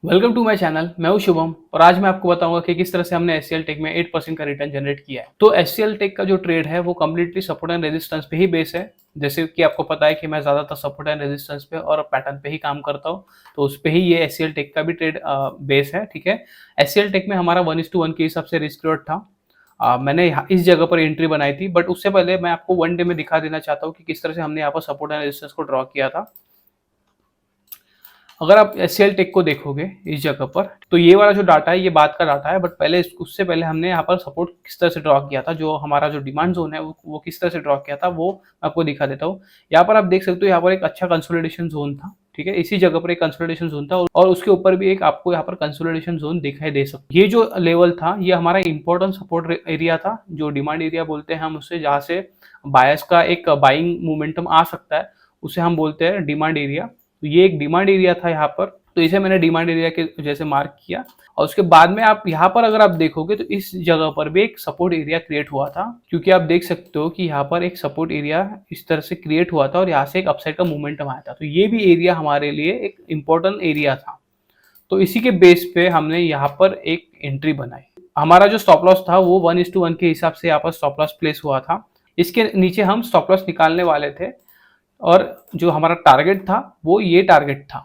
Welcome to my channel. मैं हूं शुभम और आज मैं आपको बताऊंगा कि किस तरह से हमने एचसीएल टेक में 8% का रिटर्न जनरेट किया है। तो एचसीएल टेक का जो ट्रेड है वो कम्प्लीटली सपोर्ट एंड रेजिस्टेंस पे ही बेस है। जैसे कि आपको पता है कि मैं ज्यादातर सपोर्ट एंड रेजिस्टेंस पे और पैटर्न पे ही काम करता हूं, तो उस पे ही ये एचसीएल टेक का भी ट्रेड बेस है। ठीक है, एचसीएल टेक में हमारा 1:1 के हिसाब से रिस्क रिवॉर्ड था। मैंने इस जगह पर एंट्री बनाई थी, बट उससे पहले मैं आपको वन डे में दिखा देना चाहता हूँ कि किस तरह से हमने यहाँ पर सपोर्ट एंड रेजिस्टेंस को ड्रॉ किया था। अगर आप एचसीएल टेक को देखोगे इस जगह पर, तो ये वाला जो डाटा है ये बाद का डाटा है, बट पहले उससे पहले हमने यहाँ पर सपोर्ट किस तरह से ड्रॉ किया था, जो हमारा जो डिमांड जोन है वो किस तरह से ड्रॉ किया था वो मैं आपको दिखा देता हूँ। यहाँ पर आप देख सकते हो, यहाँ पर एक अच्छा कंसोलिडेशन जोन था। ठीक है, इसी जगह पर एक कंसोलिडेशन जोन था और उसके ऊपर भी एक आपको यहाँ पर कंसोलिडेशन जोन दिखाई दे सकता है। ये जो लेवल था ये हमारा इंपॉर्टेंट सपोर्ट एरिया था, जो डिमांड एरिया बोलते हैं हम उससे, जहाँ से बायर्स का एक बाइंग मोमेंटम आ सकता है, उसे हम बोलते हैं डिमांड एरिया। तो ये एक डिमांड एरिया था यहाँ पर, तो इसे मैंने डिमांड एरिया के जैसे मार्क किया। और उसके बाद में आप यहाँ पर अगर आप देखोगे तो इस जगह पर भी एक सपोर्ट एरिया क्रिएट हुआ था, क्योंकि आप देख सकते हो कि यहाँ पर एक सपोर्ट एरिया इस तरह से क्रिएट हुआ था और यहाँ से एक अपसाइड का मूवमेंटम आया था। तो ये भी एरिया हमारे लिए एक इंपॉर्टेंट एरिया था। तो इसी के बेस पे हमने यहाँ पर एक एंट्री बनाई। हमारा जो स्टॉप लॉस था वो 1:1 के हिसाब से यहाँ पर स्टॉप लॉस प्लेस हुआ था। इसके नीचे हम स्टॉप लॉस निकालने वाले थे और जो हमारा टारगेट था वो ये टारगेट था।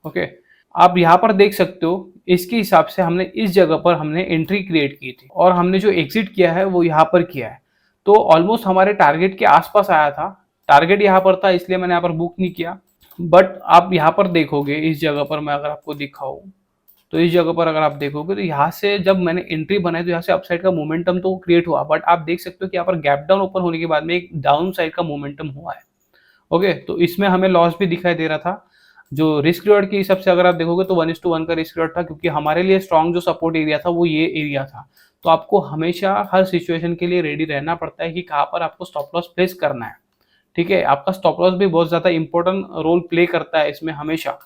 ओके, आप यहाँ पर देख सकते हो, इसके हिसाब से हमने इस जगह पर हमने एंट्री क्रिएट की थी और हमने जो एग्जिट किया है वो यहाँ पर किया है। तो ऑलमोस्ट हमारे टारगेट के आसपास आया था। टारगेट यहाँ पर था इसलिए मैंने यहाँ पर बुक नहीं किया, बट आप यहाँ पर देखोगे इस जगह पर मैं अगर आपको दिखाऊं, तो इस जगह पर अगर आप देखोगे तो यहाँ से जब मैंने एंट्री बनाई तो यहाँ से अपसाइड का मोमेंटम तो क्रिएट हुआ, बट आप देख सकते हो कि यहाँ पर गैप डाउन ओपन होने के बाद में एक डाउन साइड का मोमेंटम हुआ है। ओके, तो इसमें हमें लॉस भी दिखाई दे रहा था। जो रिस्क रिवॉर्ड के हिसाब से अगर आप देखोगे तो 1:1 का रिस्क रिवॉर्ड था, क्योंकि हमारे लिए स्ट्रॉन्ग जो सपोर्ट एरिया था वो ये एरिया था। तो आपको हमेशा हर सिचुएशन के लिए रेडी रहना पड़ता है कि कहाँ पर आपको स्टॉप लॉस प्लेस करना है। ठीक है, आपका स्टॉप लॉस भी बहुत ज्यादा इंपॉर्टेंट रोल प्ले करता है इसमें हमेशा।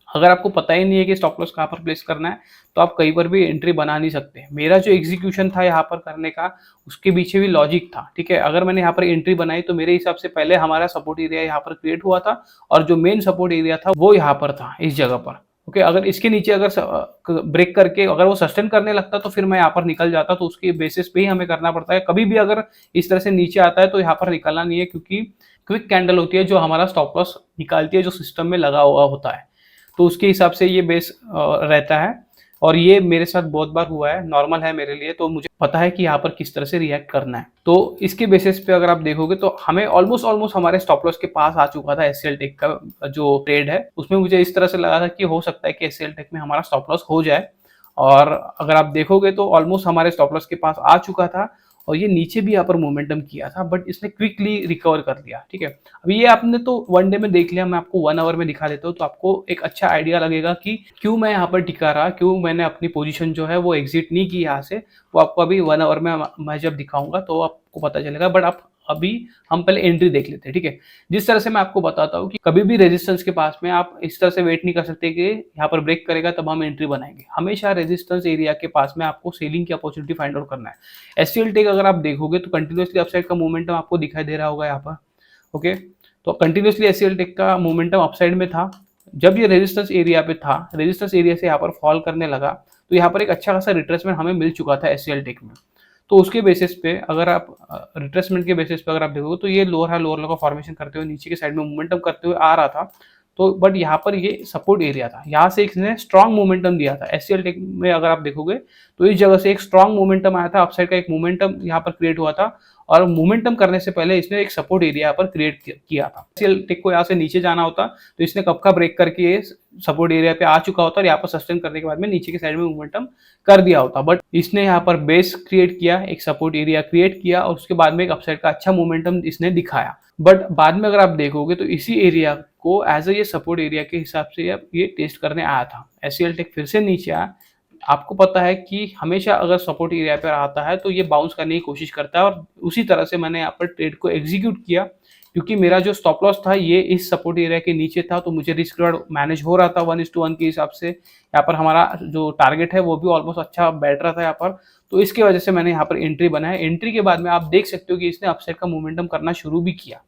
अगर आपको पता ही नहीं है कि स्टॉप लॉस कहाँ पर प्लेस करना है तो आप कहीं पर भी एंट्री बना नहीं सकते। मेरा जो एग्जीक्यूशन था यहाँ पर करने का, उसके पीछे भी लॉजिक था। ठीक है, अगर मैंने यहाँ पर एंट्री बनाई तो मेरे हिसाब से पहले हमारा सपोर्ट एरिया यहाँ पर क्रिएट हुआ था और जो मेन सपोर्ट एरिया था वो यहाँ पर था, इस जगह पर। ओके, अगर इसके नीचे अगर ब्रेक करके अगर वो सस्टेन करने लगता तो फिर मैं यहाँ पर निकल जाता। तो उसके बेसिस पे ही हमें करना पड़ता है। कभी भी अगर इस तरह से नीचे आता है तो यहाँ पर निकलना नहीं है, क्योंकि क्विक कैंडल होती है जो हमारा स्टॉप लॉस निकालती है, जो सिस्टम में लगा हुआ होता है। तो उसके हिसाब से ये बेस रहता है और ये मेरे साथ बहुत बार हुआ है, नॉर्मल है मेरे लिए। तो मुझे पता है कि यहाँ पर किस तरह से रिएक्ट करना है। तो इसके बेसिस पे अगर आप देखोगे तो हमें ऑलमोस्ट हमारे स्टॉप लॉस के पास आ चुका था। एचसीएल टेक का जो ट्रेड है उसमें मुझे इस तरह से लगा था कि हो सकता है कि एचसीएल टेक में हमारा स्टॉप लॉस हो जाए, और अगर आप देखोगे तो ऑलमोस्ट हमारे स्टॉप लॉस के पास आ चुका था और ये नीचे भी यहाँ पर मोमेंटम किया था, बट इसने क्विकली रिकवर कर लिया। ठीक है, अब ये आपने तो वन डे में देख लिया, मैं आपको 1 आवर में दिखा देता हूँ तो आपको एक अच्छा आइडिया लगेगा कि क्यों मैं यहाँ पर टिका रहा, क्यों मैंने अपनी पोजीशन जो है वो एग्जिट नहीं की यहाँ से। वो आपको अभी 1 आवर में मैं जब दिखाऊंगा तो आपको पता चलेगा, बट आप अभी हम पहले एंट्री देख लेते हैं। ठीक है, जिस तरह से मैं आपको बताता हूँ कि कभी भी रेजिस्टेंस के पास में आप इस तरह से वेट नहीं कर सकते कि यहाँ पर ब्रेक करेगा तब हम एंट्री बनाएंगे। हमेशा रेजिस्टेंस एरिया के पास में आपको सेलिंग की अपॉर्चुनिटी फाइंड आउट करना है। एचसीएल टेक अगर आप देखोगे तो कंटिन्यूसली अपसाइड का मोमेंटम आपको दिखाई दे रहा होगा यहाँ पर। ओके, तो कंटिन्यूसली एचसीएल टेक का मोमेंटम अपसाइड में था। जब ये रेजिस्टेंस एरिया पे था, रेजिस्टेंस एरिया से यहाँ पर फॉल करने लगा, तो यहाँ पर एक अच्छा खासा रिट्रेसमेंट हमें मिल चुका था एचसीएल टेक में। तो उसके बेसिस पे अगर आप रिट्रेसमेंट के बेसिस पे अगर आप देखोगे तो ये लोअर हाई लोअर लो का फॉर्मेशन करते हुए नीचे के साइड में मोमेंटम करते हुए आ रहा था। तो बट यहाँ पर ये सपोर्ट एरिया था, यहाँ से इसने स्ट्रॉन्ग मोमेंटम दिया था। एचसीएल टेक में अगर आप देखोगे तो इस जगह से एक स्ट्रॉन्ग मोमेंटम आया था, अपसाइड का एक मोमेंटम यहाँ पर क्रिएट हुआ था, और मोमेंटम करने से पहले इसने एक सपोर्ट एरिया यहाँ पर क्रिएट किया था। एचसीएल टेक को यहाँ से नीचे जाना होता तो इसने कब का ब्रेक करके ये सपोर्ट एरिया पे आ चुका होता और यहाँ पर सस्टेन करने के बाद में नीचे के साइड में मोमेंटम कर दिया होता। बट इसने यहाँ पर बेस क्रिएट किया, एक सपोर्ट एरिया क्रिएट किया और उसके बाद में एक अपसाइड का अच्छा मोमेंटम इसने दिखाया। बट बाद में अगर आप देखोगे तो इसी एरिया को एज ए ये सपोर्ट एरिया के हिसाब से ये टेस्ट करने आया था। एचसीएल टेक फिर से नीचे आया। आपको पता है कि हमेशा अगर सपोर्ट एरिया पर आता है तो ये बाउंस करने की कोशिश करता है, और उसी तरह से मैंने यहाँ पर ट्रेड को एग्जीक्यूट किया, क्योंकि मेरा जो स्टॉप लॉस था ये इस सपोर्ट एरिया के नीचे था। तो मुझे रिस्क रिवॉर्ड मैनेज हो रहा था 1:1 के हिसाब से। यहाँ पर हमारा जो टारगेट है वो भी ऑलमोस्ट अच्छा बैठ रहा था यहाँ पर। तो इसकी वजह से मैंने यहाँ पर एंट्री बनाया। एंट्री के बाद में आप देख सकते हो कि इसने अपसाइड का मोमेंटम करना शुरू भी किया।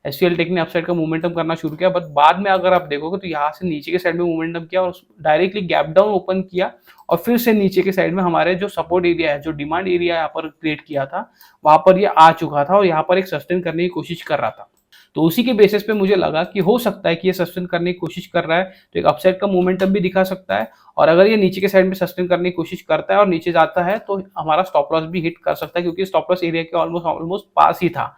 एचसीएल टेक ने अपसाइड का मोमेंटम करना शुरू किया, बट बाद में अगर आप देखोगे तो यहाँ से नीचे के साइड में मोमेंटम किया और डायरेक्टली गैप डाउन ओपन किया और फिर से नीचे के साइड में हमारे जो सपोर्ट एरिया है, जो डिमांड एरिया यहाँ पर क्रिएट किया था, वहां पर ये आ चुका था और यहाँ पर एक सस्टेन करने की कोशिश कर रहा था। तो उसी के बेसिस पे मुझे लगा कि हो सकता है कि ये सस्टेन करने की कोशिश कर रहा है, तो एक अपसाइड का मोमेंटम भी दिखा सकता है, और अगर ये नीचे के साइड में सस्टेन करने की कोशिश करता है और नीचे जाता है तो हमारा स्टॉप लॉस भी हिट कर सकता है, क्योंकि स्टॉप लॉस एरिया के ऑलमोस्ट पास ही था।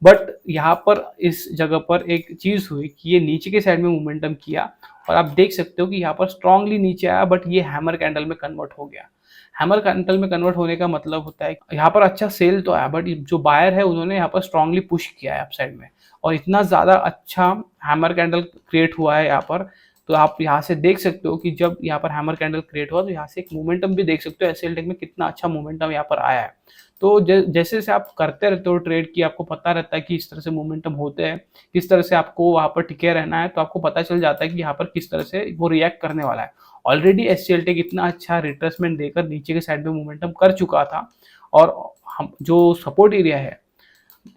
बट यहाँ पर इस जगह पर एक चीज हुई कि ये नीचे के साइड में मोमेंटम किया और आप देख सकते हो कि यहाँ पर स्ट्रांगली नीचे आया, बट ये हैमर कैंडल में कन्वर्ट हो गया। हैमर कैंडल में कन्वर्ट होने का मतलब होता है यहाँ पर अच्छा सेल तो आया, बट जो बायर है उन्होंने यहाँ पर स्ट्रांगली पुश किया है अपसाइड में, और इतना ज्यादा अच्छा हैमर कैंडल क्रिएट हुआ है यहाँ पर। तो आप यहाँ से देख सकते हो कि जब यहाँ पर हैमर कैंडल क्रिएट हुआ तो यहाँ से एक मोमेंटम भी देख सकते हो एचसीएल टेक में कितना अच्छा मोमेंटम यहाँ पर आया है। तो जैसे जैसे आप करते रहते हो ट्रेड की, आपको पता रहता है कि इस तरह से मोमेंटम होते हैं, किस तरह से आपको वहां पर टिके रहना है, तो आपको पता चल जाता है कि यहाँ पर किस तरह से वो रिएक्ट करने वाला है। ऑलरेडी एचसीएल टेक इतना अच्छा रिट्रेसमेंट देकर नीचे के साइड में मोमेंटम कर चुका था, और हम जो सपोर्ट एरिया है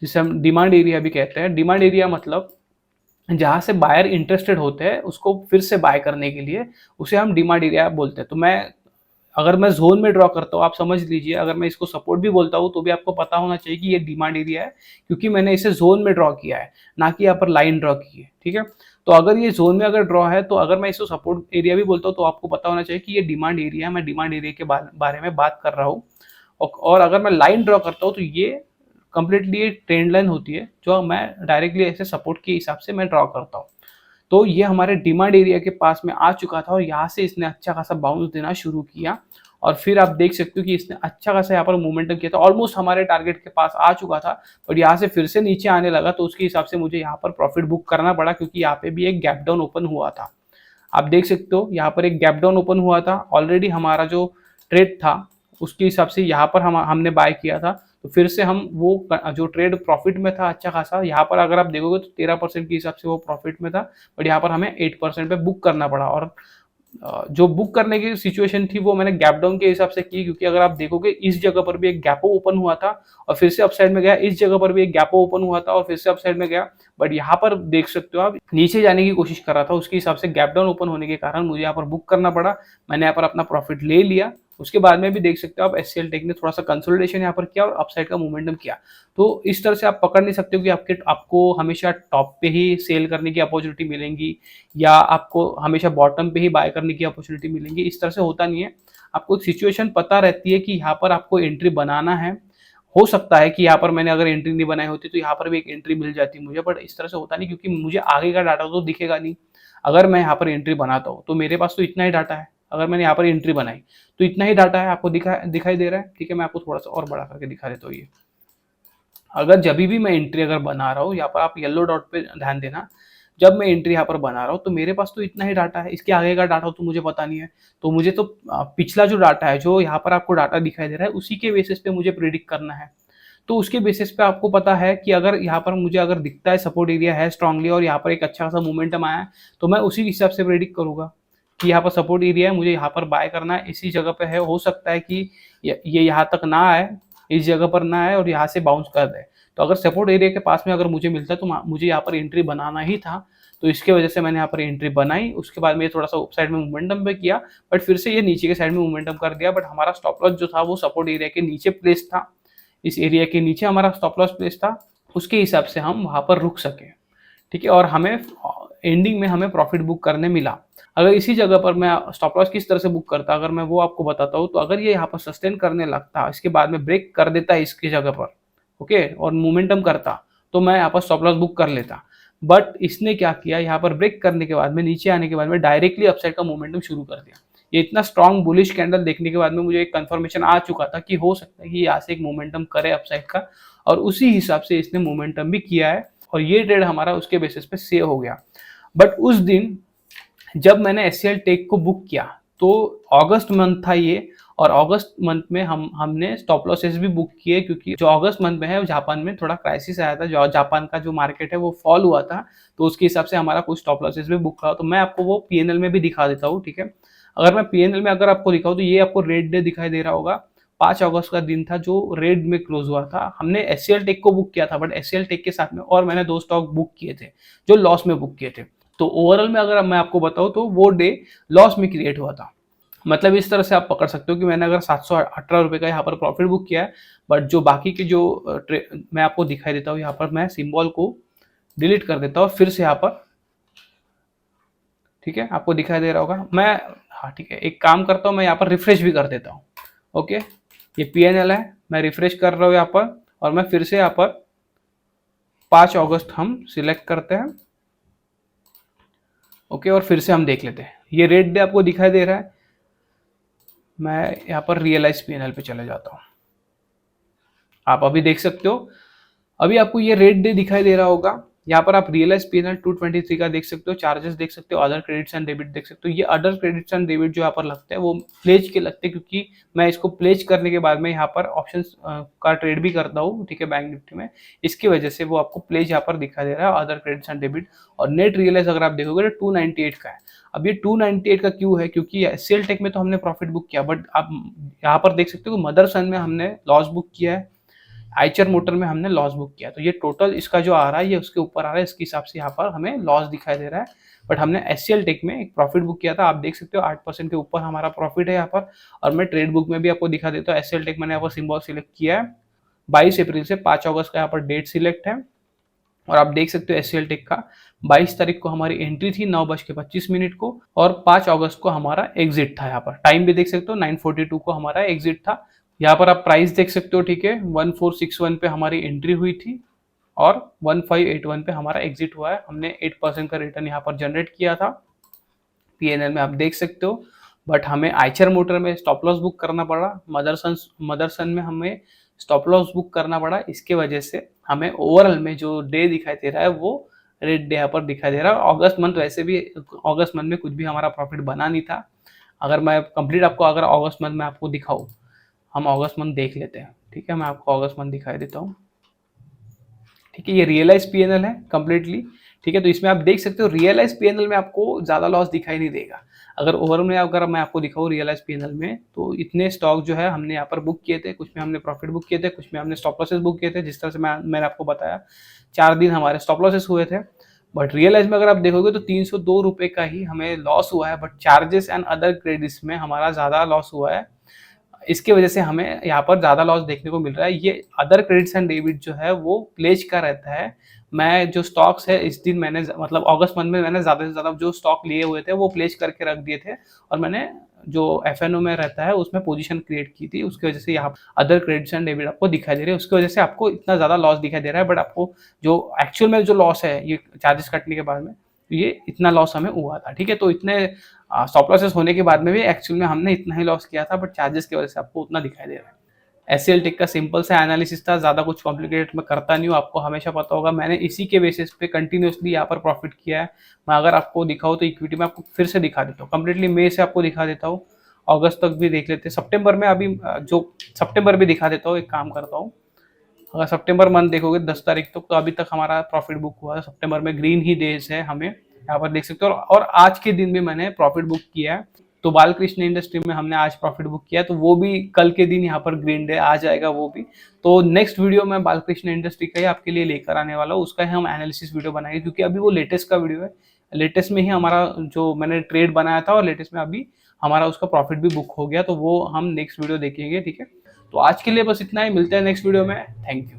जिसे हम डिमांड एरिया भी कहते हैं, डिमांड एरिया मतलब जहां से बायर इंटरेस्टेड होते हैं उसको फिर से बाय करने के लिए, उसे हम डिमांड एरिया बोलते हैं। तो अगर मैं जोन में ड्रॉ करता हूँ, आप समझ लीजिए, अगर मैं इसको सपोर्ट भी बोलता हूँ तो भी आपको पता होना चाहिए कि ये डिमांड एरिया है, क्योंकि मैंने इसे जोन में ड्रॉ किया है, ना कि यहाँ पर लाइन ड्रॉ की है। ठीक है, तो अगर ये जोन में अगर ड्रॉ है, तो अगर मैं इसको सपोर्ट एरिया भी बोलता हूँ तो आपको पता होना चाहिए कि ये डिमांड एरिया है, मैं डिमांड एरिया के बारे में बात कर रहा हूँ। और अगर मैं लाइन ड्रॉ करता हूँ तो ये कंप्लीटली ट्रेंड लाइन होती है, जो मैं डायरेक्टली ऐसे सपोर्ट के हिसाब से मैं ड्रॉ करता हूँ। तो ये हमारे डिमांड एरिया के पास में आ चुका था और यहाँ से इसने अच्छा खासा बाउंस देना शुरू किया, और फिर आप देख सकते हो कि इसने अच्छा खासा यहाँ पर मोमेंटम किया था, ऑलमोस्ट हमारे टारगेट के पास आ चुका था, और यहाँ से फिर से नीचे आने लगा, तो उसके हिसाब से मुझे यहाँ पर प्रॉफिट बुक करना पड़ा, क्योंकि यहाँ पे भी एक गैप डाउन ओपन हुआ था। आप देख सकते हो यहाँ पर एक गैप डाउन ओपन हुआ था, ऑलरेडी हमारा जो ट्रेड था उसके हिसाब से यहाँ पर हमने बाय किया था, तो फिर से हम वो जो ट्रेड प्रॉफिट में था अच्छा खासा, यहाँ पर अगर आप देखोगे तो 13% के हिसाब से वो प्रॉफिट में था, बट यहाँ पर हमें 8% पे बुक करना पड़ा। और जो बुक करने की सिचुएशन थी वो मैंने गैप डाउन के हिसाब से की, क्योंकि अगर आप देखोगे इस जगह पर भी एक गैप ओपन हुआ था और फिर से अपसाइड में गया, इस जगह पर भी एक गैप ओपन हुआ था और फिर से अपसाइड में गया, बट यहाँ पर देख सकते हो आप नीचे जाने की कोशिश कर रहा था, उसके हिसाब से गैप डाउन ओपन होने के कारण मुझे यहाँ पर बुक करना पड़ा। मैंने यहाँ पर अपना प्रॉफिट ले लिया। उसके बाद में भी देख सकते हो आप एचसीएल टेक ने थोड़ा सा कंसोलिडेशन यहाँ पर किया और अपसाइड का मोमेंटम किया। तो इस तरह से आप पकड़ नहीं सकते हो कि आपको हमेशा टॉप पे ही सेल करने की अपॉर्चुनिटी मिलेंगी या आपको हमेशा बॉटम पे ही बाय करने की अपॉर्चुनिटी मिलेंगी, इस तरह से होता नहीं है। आपको एक सिचुएशन पता रहती है कि यहाँ पर आपको एंट्री बनाना है। हो सकता है कि यहाँ पर मैंने अगर एंट्री नहीं बनाई होती तो यहाँ पर भी एक एंट्री मिल जाती मुझे, बट इस तरह से होता नहीं, क्योंकि मुझे आगे का डाटा तो दिखेगा नहीं। अगर मैं यहाँ पर एंट्री बनाता हूँ तो मेरे पास तो इतना ही डाटा है, अगर मैंने यहाँ पर एंट्री बनाई तो इतना ही डाटा है, आपको दिखाई दे रहा है। ठीक है, मैं आपको थोड़ा सा और बड़ा करके दिखा देता हूँ। ये अगर जब भी मैं एंट्री अगर बना रहा हूँ, यहाँ पर आप येलो डॉट पे ध्यान देना, जब मैं एंट्री यहाँ पर बना रहा हूँ तो मेरे पास तो इतना ही डाटा है, इसके आगे का डाटा तो मुझे पता नहीं है। तो मुझे तो पिछला जो डाटा है, जो यहाँ पर आपको डाटा दिखाई दे रहा है, उसी के बेसिस पे मुझे प्रिडिक्ट करना है। तो उसके बेसिस पे आपको पता है कि अगर यहाँ पर मुझे अगर दिखता है सपोर्ट एरिया है स्ट्रांगली और यहाँ पर एक अच्छा खासा मोमेंटम आया है, तो मैं उसी हिसाब से प्रिडिक्ट करूंगा कि यहाँ पर सपोर्ट एरिया है, मुझे यहाँ पर बाय करना है, इसी जगह पे है। हो सकता है कि ये यहाँ तक ना आए, इस जगह पर ना आए और यहाँ से बाउंस कर दे। तो अगर सपोर्ट एरिया के पास में अगर मुझे मिलता है तो मुझे यहाँ पर एंट्री बनाना ही था, तो इसके वजह से मैंने यहाँ पर एंट्री बनाई। उसके बाद में थोड़ा सा साइड में मोमेंटम पे किया, बट फिर से ये नीचे के साइड में मोमेंटम कर दिया। बट हमारा स्टॉप लॉस जो था वो सपोर्ट एरिया के नीचे प्लेस था, इस एरिया के नीचे हमारा स्टॉप लॉस प्लेस था, उसके हिसाब से हम वहां पर रुक सके। ठीक है, और हमें एंडिंग में हमें प्रॉफिट बुक करने मिला। अगर इसी जगह पर मैं स्टॉप लॉस किस तरह से बुक करता, अगर मैं वो आपको बताता हूँ, तो अगर ये यहाँ पर सस्टेन करने लगता, इसके बाद में ब्रेक कर देता है इसकी जगह पर, ओके, और मोमेंटम करता, तो मैं यहाँ पर स्टॉप लॉस बुक कर लेता। बट इसने क्या किया, यहाँ पर ब्रेक करने के बाद में नीचे आने के बाद में डायरेक्टली अपसाइड का मोमेंटम शुरू कर दिया। ये इतना स्ट्रॉन्ग बुलिश कैंडल देखने के बाद में मुझे एक कंफर्मेशन आ चुका था कि हो सकता है कि यहाँ से एक मोमेंटम करे अपसाइड का, और उसी हिसाब से इसने मोमेंटम भी किया है और ये ट्रेड हमारा उसके बेसिस पे सेव हो गया। बट उस दिन जब मैंने एचसीएल टेक को बुक किया तो अगस्त मंथ था ये, और अगस्त मंथ में हमने स्टॉप लॉसेस भी बुक किए, क्योंकि जो अगस्त मंथ में है जापान में थोड़ा क्राइसिस आया था, जो जापान का जो मार्केट है वो फॉल हुआ था, तो उसके हिसाब से हमारा कुछ स्टॉप लॉसेस भी बुक हुआ। तो मैं आपको वो पीएनएल में भी दिखा देता हूँ। ठीक है, अगर मैं पीएनएल में अगर आपको दिखाऊँ तो ये आपको रेड डे दिखाई दे रहा होगा, 5 अगस्त का दिन था जो रेड में क्लोज हुआ था। हमने एचसीएल टेक को बुक किया था, बट एचसीएल टेक के साथ में और मैंने 2 स्टॉक बुक किए थे जो लॉस में बुक किए थे। तो ओवरऑल में अगर मैं आपको बताऊं तो वो डे लॉस में क्रिएट हुआ था। मतलब इस तरह से आप पकड़ सकते हो कि मैंने अगर 718 रुपए का यहाँ पर प्रॉफिट बुक किया है, बट जो बाकी के जो मैं आपको दिखाई देता हूँ, यहाँ पर मैं सिंबल को डिलीट कर देता हूँ फिर से यहाँ पर, ठीक है, आपको दिखाई दे रहा होगा। मैं, हाँ ठीक है, एक काम करता हूँ, मैं यहाँ पर रिफ्रेश भी कर देता हूँ। ओके, ये पीएनएल है, मैं रिफ्रेश कर रहा हूँ यहाँ पर, और मैं फिर से यहाँ पर 5 अगस्त हम सिलेक्ट करते हैं। ओके, और फिर से हम देख लेते हैं, ये रेड डे आपको दिखाई दे रहा है। मैं यहाँ पर रियलाइज पीएनएल पे चले जाता हूँ, आप अभी देख सकते हो, अभी आपको ये रेड डे दिखाई दे रहा होगा। यहाँ पर आप रियलाइज पीएनएल 223 का देख सकते हो, चार्जेस देख सकते हो, अदर क्रेडिट्स एंड डेबिट देख सकते हो। ये अदर क्रेडिट्स एंड डेबिट जो यहाँ पर लगते हैं वो प्लेज के लगते हैं, क्योंकि मैं इसको प्लेज करने के बाद में यहाँ पर ऑप्शंस का ट्रेड भी करता हूँ, ठीक है, बैंक निफ्टी में। इसकी वजह से वो आपको प्लेज यहाँ पर दिखा दे रहा है, अदर क्रेडिट्स एंड डेबिट। और नेट रियलाइज अगर आप देखोगे तो 298 का है। अब ये 298 का क्यों है, क्योंकि एचसीएल टेक में तो हमने प्रॉफिट बुक किया, बट आप यहाँ पर देख सकते हो मदरसन में हमने लॉस बुक किया है, आइचर मोटर में हमने लॉस बुक किया। तो ये टोटल इसका जो आ रहा है ये उसके ऊपर आ रहा है, इसके हिसाब से यहाँ पर हमें लॉस दिखाई दे रहा है। बट हमने एचसीएल टेक में एक प्रॉफिट बुक किया था, आप देख सकते हो 8% के ऊपर हमारा प्रॉफिट है यहाँ पर। और मैं ट्रेड बुक में भी आपको दिखा देता हूँ, एचसीएल टेक मैंने यहाँ पर सिंबल सिलेक्ट किया है, 22 अप्रैल से 5 अगस्त का यहाँ पर डेट सिलेक्ट है। और आप देख सकते हो एचसीएल टेक का 22 तारीख को हमारी एंट्री थी 9:25 को, और 5 अगस्त को हमारा एग्जिट था। यहाँ पर टाइम भी देख सकते हो 9:42 को हमारा एग्जिट था। यहाँ पर आप प्राइस देख सकते हो, ठीक है, 1461 पे हमारी एंट्री हुई थी और 1581 पे हमारा एग्जिट हुआ है। हमने 8% का रिटर्न यहाँ पर जनरेट किया था, पीएनएल में आप देख सकते हो। बट हमें आइचर मोटर में स्टॉप लॉस बुक करना पड़ा, मदरसन में हमें स्टॉप लॉस बुक करना पड़ा। इसके वजह से हमें ओवरऑल में जो डे दिखाई दे रहा है वो रेड डे यहाँ पर दिखाई दे रहा है। अगस्त मंथ वैसे भी, अगस्त मंथ में कुछ भी हमारा प्रॉफिट बना नहीं था। अगर मैं कंप्लीट आपको अगर अगस्त मंथ में आपको दिखाऊँ, हम अगस्त मंथ देख लेते हैं, ठीक है, मैं आपको अगस्त मंथ दिखाई देता हूँ। ठीक है, ये रियलाइज पीएनएल है कंप्लीटली, ठीक है। तो इसमें आप देख सकते हो रियलाइज पीएनएल में आपको ज्यादा लॉस दिखाई नहीं देगा। अगर ओवरऑल में अगर मैं आपको दिखाऊँ रियलाइज पीएनएल में, तो इतने स्टॉक जो है हमने यहाँ पर बुक किए थे, कुछ में हमने प्रॉफिट बुक किए थे, कुछ में हमने स्टॉप लॉसेस बुक किए थे। जिस तरह से मैंने आपको बताया 4 दिन हमारे स्टॉप लॉसेस हुए थे। बट रियलाइज में अगर आप देखोगे तो 302 रुपए का ही हमें लॉस हुआ है, but charges and other credits में हमारा ज्यादा लॉस हुआ है। इसकी वजह से हमें यहाँ पर ज़्यादा लॉस देखने को मिल रहा है। ये अदर क्रेडिट्स एंड डेबिट जो है वो प्लेज का रहता है। मैं जो स्टॉक्स है इस दिन मैंने मतलब अगस्त मंथ में मैंने ज़्यादा से ज़्यादा जो स्टॉक लिए हुए थे वो प्लेज करके रख दिए थे, और मैंने जो एफएनओ में रहता है उसमें पोजीशन क्रिएट की थी। उसकी वजह से यहाँ अदर क्रेडिट्स एंड डेबिट आपको दिखाई दे रही है, उसकी वजह से आपको इतना ज़्यादा लॉस दिखाई दे रहा है। बट आपको जो एक्चुअल में जो लॉस है ये चार्जेस कटने के बाद में, ये इतना लॉस हमें हुआ था, ठीक है। तो इतने स्टॉप लॉसेस होने के बाद में भी एक्चुअल में हमने इतना ही लॉस किया था, बट चार्जेस की वजह से आपको उतना दिखाई दे रहा है। एचसीएल टेक का सिंपल सा एनालिसिस था, ज़्यादा कुछ कॉम्प्लिकेटेड मैं करता नहीं हूँ, आपको हमेशा पता होगा। मैंने इसी के बेसिस पे कंटिन्यूसली यहाँ पर प्रॉफिट किया है। मैं अगर आपको दिखाऊँ तो इक्विटी में आपको फिर से दिखा देता हूँ, कंप्लीटली मई से आपको दिखा देता हूँ, अगस्त तक भी देख लेते हैं, सितंबर में अभी जो सितंबर भी दिखा देता हूँ। एक काम करता हूँ, अगर सितंबर मंथ देखोगे 10 तारीख तक, तो अभी तक हमारा प्रॉफिट बुक हुआ है। सितंबर में ग्रीन ही डेज है, हमें यहाँ पर देख सकते हो। और आज के दिन भी मैंने प्रॉफिट बुक किया है, तो बालकृष्ण इंडस्ट्री में हमने आज प्रॉफिट बुक किया, तो वो भी कल के दिन यहाँ पर ग्रीन डे आ जाएगा वो भी। तो नेक्स्ट वीडियो में बालकृष्ण इंडस्ट्री का ही आपके लिए लेकर आने वाला हूँ, उसका ही हम एनालिसिस वीडियो बनाएंगे, क्योंकि अभी वो लेटेस्ट का वीडियो है। लेटेस्ट में ही हमारा जो मैंने ट्रेड बनाया था, और लेटेस्ट में अभी हमारा उसका प्रॉफिट भी बुक हो गया, तो वो हम नेक्स्ट वीडियो देखेंगे, ठीक है। तो आज के लिए बस इतना ही, मिलते हैं नेक्स्ट वीडियो में। Thank you.